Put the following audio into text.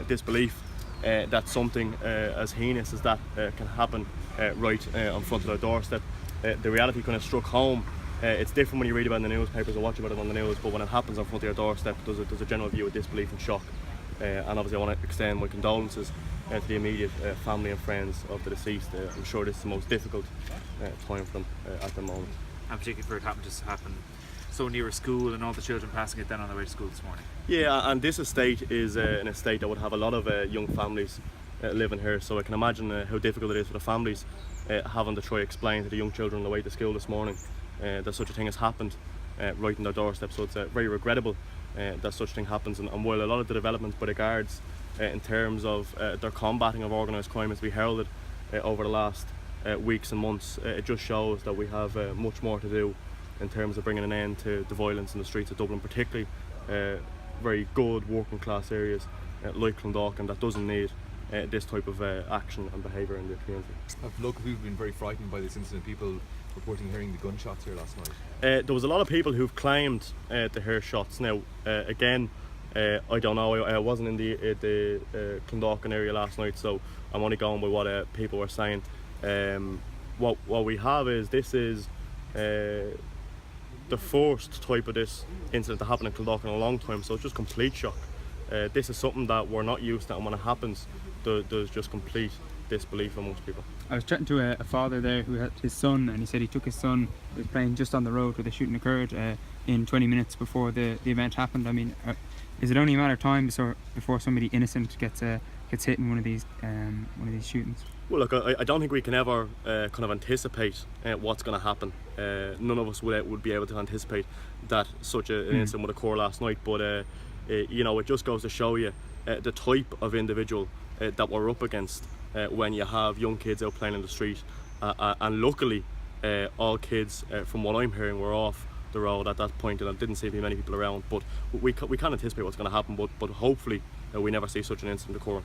disbelief that something as heinous as that can happen right in front of their doorstep. The reality kind of struck home. It's different when you read about it in the newspapers or watch about it on the news, but when it happens in front of your doorstep, there's a general view of disbelief and shock. And obviously I want to extend my condolences to the immediate family and friends of the deceased. I'm sure this is the most difficult time for them at the moment. And particularly for it happened to happen so near a school and all the children passing it then on their way to school this morning. Yeah, and this estate is an estate that would have a lot of young families living here, so I can imagine how difficult it is for the families having to try explain to the young children on the way to school this morning that such a thing has happened right on their doorstep. So it's very regrettable that such a thing happens, and while a lot of the developments by the guards in terms of their combating of organised crime has been heralded over the last weeks and months, it just shows that we have much more to do in terms of bringing an end to the violence in the streets of Dublin, particularly very good working class areas like Clondalkin that doesn't need this type of action and behaviour in the community. Have local people been very frightened by this incident? People reporting hearing the gunshots here last night. There was a lot of people who've claimed to hear shots. Now, again, I don't know. I wasn't in the Clondalkin area last night, so I'm only going by what people were saying. What we have is this is the first type of this incident to happen in Clondalkin in a long time, so it's just complete shock. This is something that we're not used to, and when it happens, there's just complete disbelief amongst people. I was chatting to a father there who had his son, and he said he took his son, he was playing just on the road where the shooting occurred in 20 minutes before the event happened. I mean, is it only a matter of time before somebody innocent gets hit in one of these shootings? Well, look, I don't think we can ever kind of anticipate what's going to happen. None of us would be able to anticipate that such an incident would occur last night, but you know, it just goes to show you the type of individual that we're up against when you have young kids out playing in the street, and luckily all kids, from what I'm hearing, were off the road at that point, and I didn't see many people around, but we can't anticipate what's going to happen, but hopefully we never see such an incident occurring.